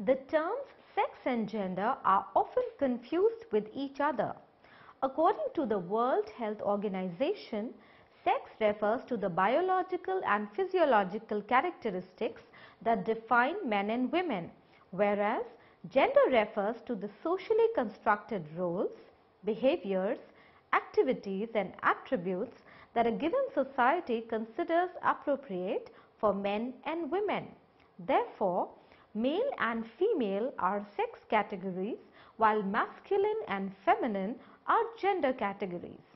The terms sex and gender are often confused with each other. According to the World Health Organization, sex refers to the biological and physiological characteristics that define men and women, whereas gender refers to the socially constructed roles, behaviors, activities and attributes that a given society considers appropriate for men and women. Therefore, male and female are sex categories, while masculine and feminine are gender categories.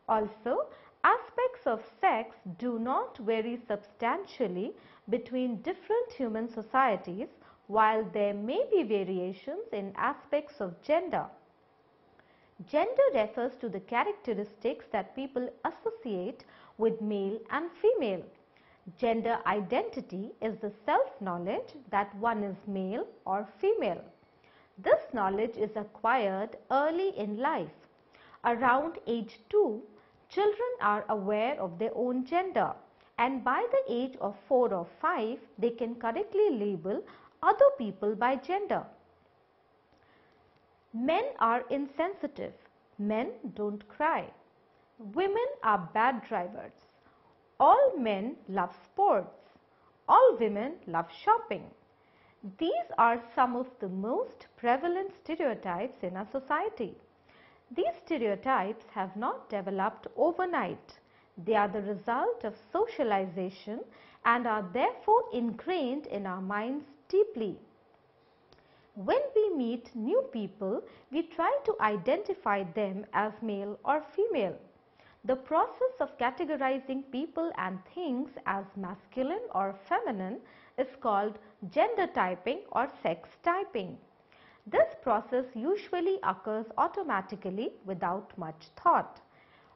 Also, aspects of sex do not vary substantially between different human societies, while there may be variations in aspects of gender. Gender refers to the characteristics that people associate with male and female. Gender identity is the self-knowledge that one is male or female. This knowledge is acquired early in life. Around age 2, children are aware of their own gender, and by the age of 4 or 5, they can correctly label other people by gender. Men are insensitive. Men don't cry. Women are bad drivers. All men love sports. All women love shopping. These are some of the most prevalent stereotypes in our society. These stereotypes have not developed overnight. They are the result of socialization and are therefore ingrained in our minds deeply. When we meet new people, we try to identify them as male or female. The process of categorizing people and things as masculine or feminine is called gender typing or sex typing. This process usually occurs automatically without much thought.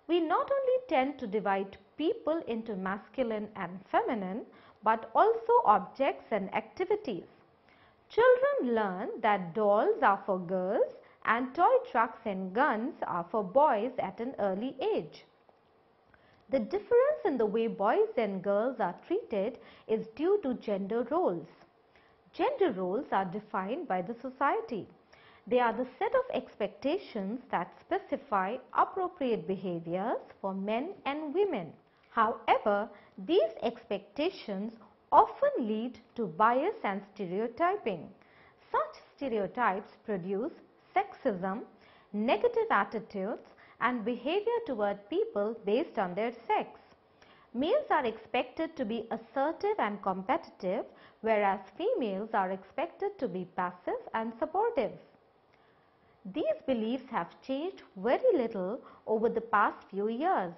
We not only tend to divide people into masculine and feminine, but also objects and activities. Children learn that dolls are for girls and toy trucks and guns are for boys at an early age. The difference in the way boys and girls are treated is due to gender roles. Gender roles are defined by the society. They are the set of expectations that specify appropriate behaviors for men and women. However, these expectations often lead to bias and stereotyping. Such stereotypes produce sexism, negative attitudes, and behavior toward people based on their sex. Males are expected to be assertive and competitive, whereas females are expected to be passive and supportive. These beliefs have changed very little over the past few years,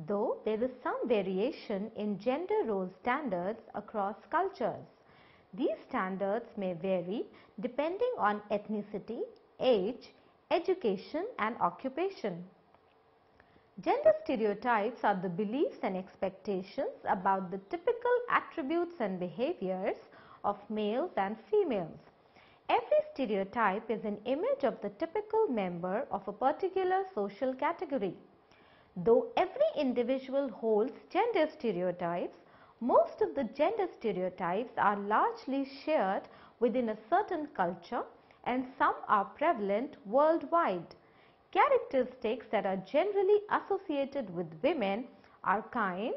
though there is some variation in gender role standards across cultures. These standards may vary depending on ethnicity, age, education, and occupation. Gender stereotypes are the beliefs and expectations about the typical attributes and behaviors of males and females. Every stereotype is an image of the typical member of a particular social category. Though every individual holds gender stereotypes, most of the gender stereotypes are largely shared within a certain culture and some are prevalent worldwide. Characteristics that are generally associated with women are kind,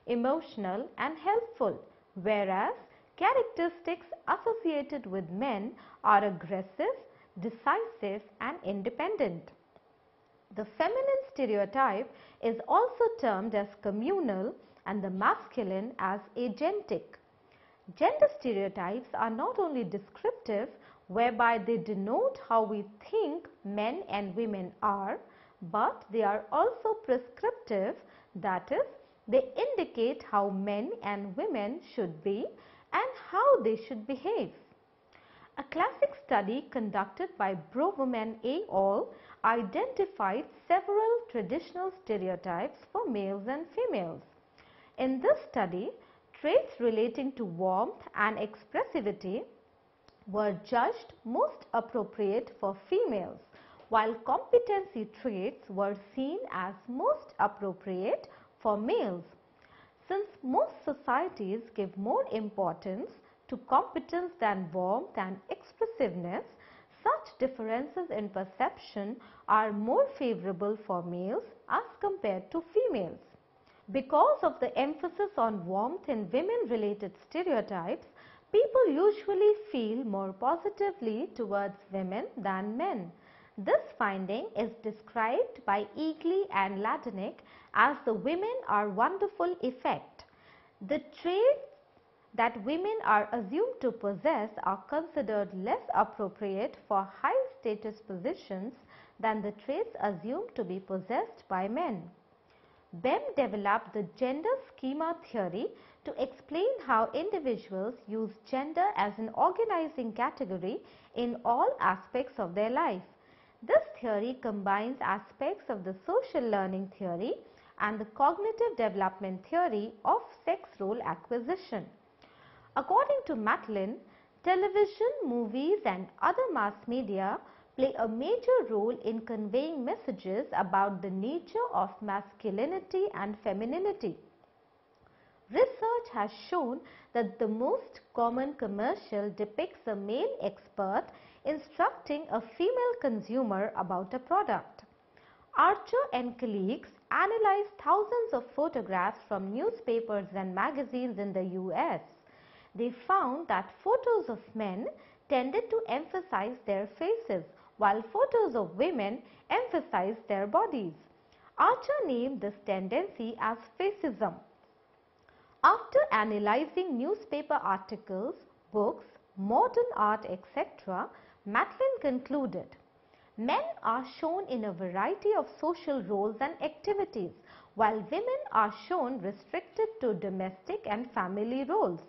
emotional, and helpful, whereas characteristics associated with men are aggressive, decisive, and independent. The feminine stereotype is also termed as communal and the masculine as agentic. Gender stereotypes are not only descriptive, whereby they denote how we think men and women are, but they are also prescriptive, that is, they indicate how men and women should be and how they should behave. A classic study conducted by Broverman et al. Identified several traditional stereotypes for males and females. In this study, traits relating to warmth and expressivity were judged most appropriate for females, while competency traits were seen as most appropriate for males. Since most societies give more importance to competence than warmth and expressiveness, such differences in perception are more favorable for males as compared to females. Because of the emphasis on warmth in women-related stereotypes, people usually feel more positively towards women than men. This finding is described by Eagley and Ladinick as the "women are wonderful" effect. The traits that women are assumed to possess are considered less appropriate for high status positions than the traits assumed to be possessed by men. Bem developed the gender schema theory to explain how individuals use gender as an organizing category in all aspects of their life. This theory combines aspects of the social learning theory and the cognitive development theory of sex role acquisition. According to Matlin, television, movies and other mass media play a major role in conveying messages about the nature of masculinity and femininity. Research has shown that the most common commercial depicts a male expert instructing a female consumer about a product. Archer and colleagues analyzed thousands of photographs from newspapers and magazines in the US. They found that photos of men tended to emphasize their faces, while photos of women emphasized their bodies. Archer named this tendency as facism. After analyzing newspaper articles, books, modern art, etc., Matlin concluded, men are shown in a variety of social roles and activities, while women are shown restricted to domestic and family roles.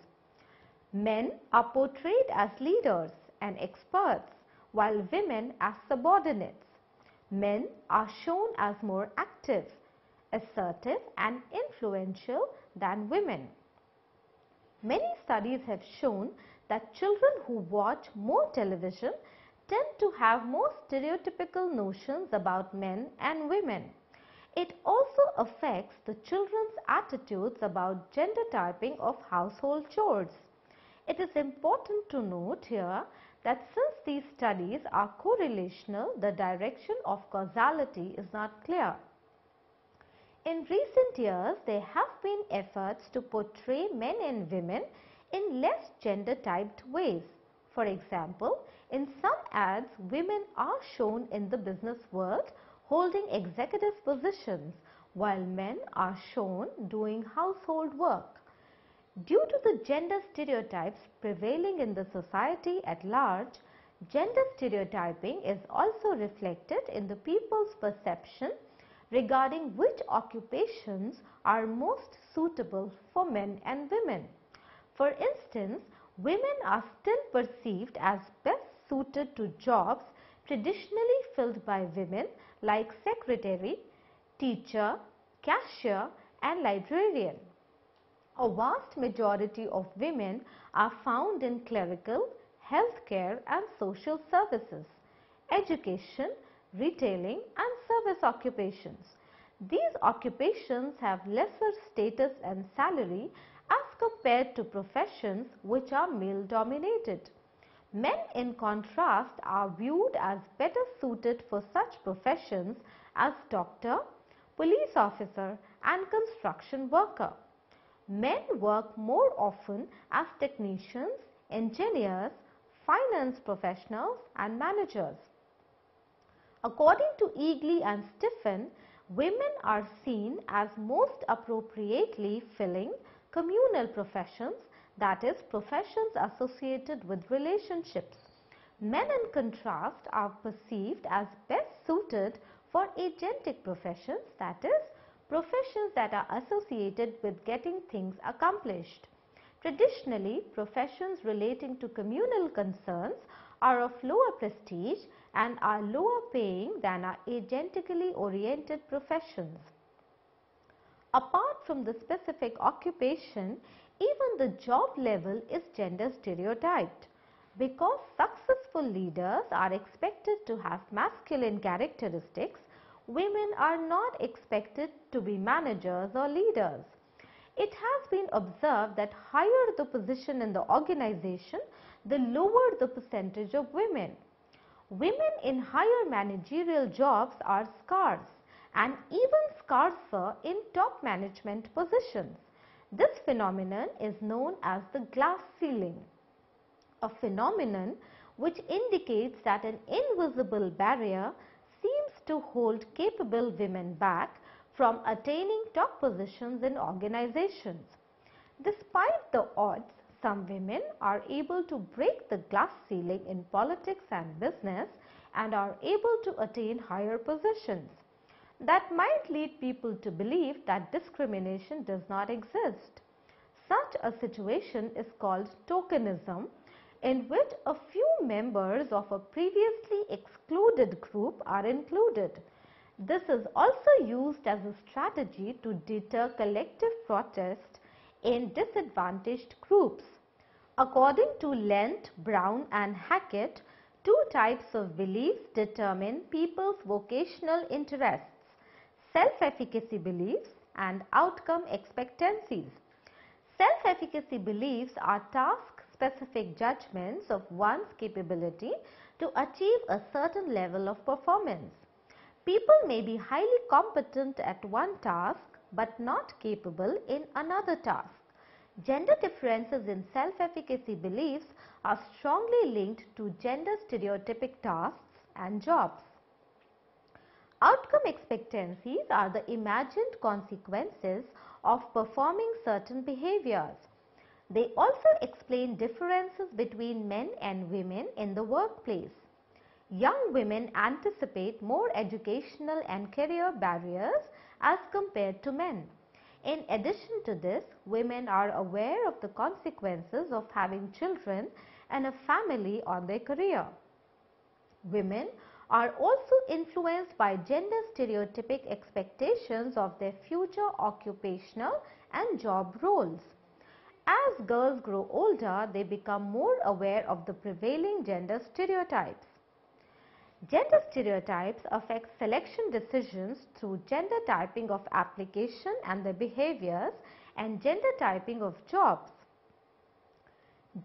Men are portrayed as leaders and experts, while women as subordinates. Men are shown as more active, assertive and influential than women. Many studies have shown that children who watch more television tend to have more stereotypical notions about men and women. It also affects the children's attitudes about gender typing of household chores. It is important to note here that since these studies are correlational, the direction of causality is not clear. In recent years, there have been efforts to portray men and women in less gender-typed ways. For example, in some ads, women are shown in the business world holding executive positions, while men are shown doing household work. Due to the gender stereotypes prevailing in the society at large, gender stereotyping is also reflected in the people's perception regarding which occupations are most suitable for men and women. For instance, women are still perceived as best suited to jobs traditionally filled by women like secretary, teacher, cashier and librarian. A vast majority of women are found in clerical, healthcare and social services, education, retailing and service occupations. These occupations have lesser status and salary as compared to professions which are male dominated. Men in contrast are viewed as better suited for such professions as doctor, police officer and construction worker. Men work more often as technicians, engineers, finance professionals and managers. According to Eagley and Stephen, women are seen as most appropriately filling communal professions, that is, professions associated with relationships. Men in contrast are perceived as best suited for agentic professions, that is, professions that are associated with getting things accomplished. Traditionally, professions relating to communal concerns are of lower prestige and are lower paying than are agentically oriented professions. Apart from the specific occupation, even the job level is gender stereotyped. Because successful leaders are expected to have masculine characteristics, women are not expected to be managers or leaders. It has been observed that higher the position in the organization, the lower the percentage of women. Women in higher managerial jobs are scarce and even scarcer in top management positions. This phenomenon is known as the glass ceiling, a phenomenon which indicates that an invisible barrier seems to hold capable women back from attaining top positions in organizations. Despite the odds, some women are able to break the glass ceiling in politics and business and are able to attain higher positions. That might lead people to believe that discrimination does not exist. Such a situation is called tokenism, in which a few members of a previously excluded group are included. This is also used as a strategy to deter collective protest in disadvantaged groups. According to Lent, Brown and Hackett, two types of beliefs determine people's vocational interests: self-efficacy beliefs and outcome expectancies. Self-efficacy beliefs are task-specific judgments of one's capability to achieve a certain level of performance. People may be highly competent at one task but not capable in another task. Gender differences in self-efficacy beliefs are strongly linked to gender stereotypic tasks and jobs. Outcome expectancies are the imagined consequences of performing certain behaviors. They also explain differences between men and women in the workplace. Young women anticipate more educational and career barriers as compared to men. In addition to this, women are aware of the consequences of having children and a family on their career. Women are also influenced by gender stereotypic expectations of their future occupational and job roles. As girls grow older, they become more aware of the prevailing gender stereotypes. Gender stereotypes affect selection decisions through gender typing of application and their behaviors and gender typing of jobs.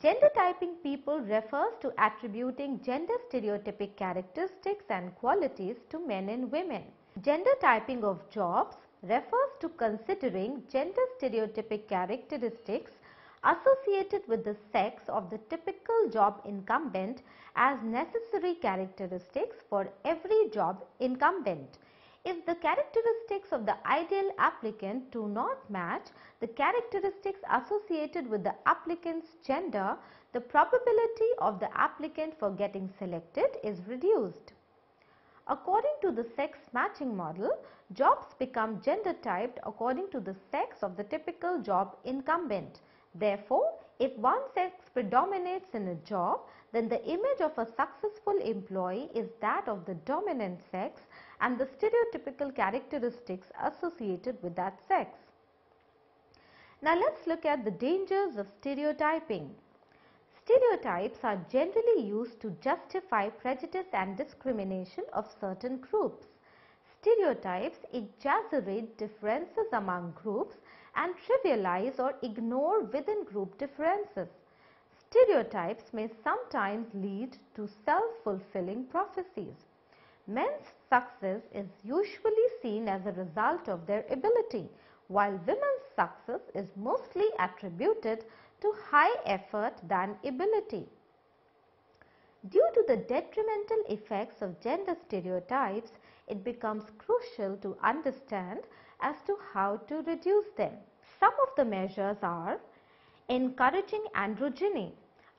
Gender typing people refers to attributing gender stereotypic characteristics and qualities to men and women. Gender typing of jobs refers to considering gender stereotypic characteristics associated with the sex of the typical job incumbent as necessary characteristics for every job incumbent. If the characteristics of the ideal applicant do not match the characteristics associated with the applicant's gender, the probability of the applicant for getting selected is reduced. According to the sex matching model, jobs become gender typed according to the sex of the typical job incumbent. Therefore, if one sex predominates in a job, then the image of a successful employee is that of the dominant sex and the stereotypical characteristics associated with that sex. Now let's look at the dangers of stereotyping. Stereotypes are generally used to justify prejudice and discrimination of certain groups. Stereotypes exaggerate differences among groups and trivialize or ignore within group differences. Stereotypes may sometimes lead to self-fulfilling prophecies. Men's success is usually seen as a result of their ability, while women's success is mostly attributed to high effort than ability. Due to the detrimental effects of gender stereotypes, it becomes crucial to understand as to how to reduce them. Some of the measures are encouraging androgyny.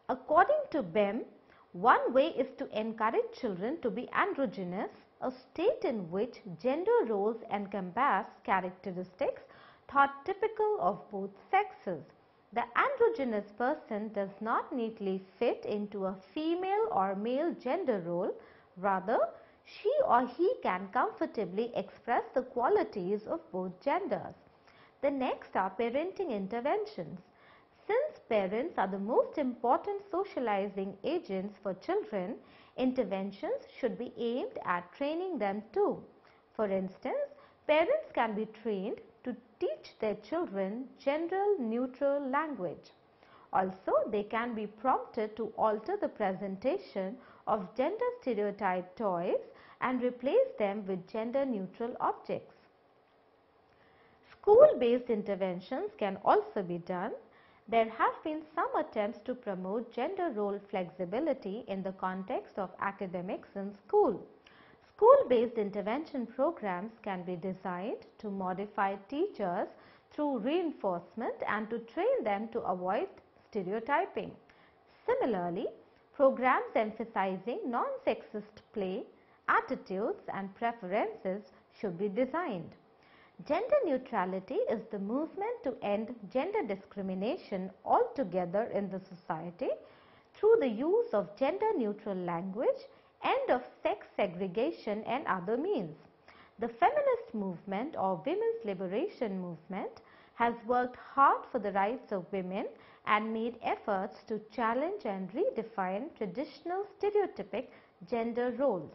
According to BEM, one way is to encourage children to be androgynous, a state in which gender roles encompass characteristics thought typical of both sexes. The androgynous person does not neatly fit into a female or male gender role, rather she or he can comfortably express the qualities of both genders. The next are parenting interventions. Since parents are the most important socializing agents for children, interventions should be aimed at training them too. For instance, parents can be trained to teach their children gender neutral language. Also, they can be prompted to alter the presentation of gender stereotype toys and replace them with gender neutral objects. School-based interventions can also be done. There have been some attempts to promote gender role flexibility in the context of academics in school. School-based intervention programs can be designed to modify teachers through reinforcement and to train them to avoid stereotyping. Similarly, programs emphasizing non-sexist play, attitudes and preferences should be designed. Gender neutrality is the movement to end gender discrimination altogether in the society through the use of gender neutral language, end of sex segregation and other means. The feminist movement or women's liberation movement has worked hard for the rights of women and made efforts to challenge and redefine traditional stereotypic gender roles.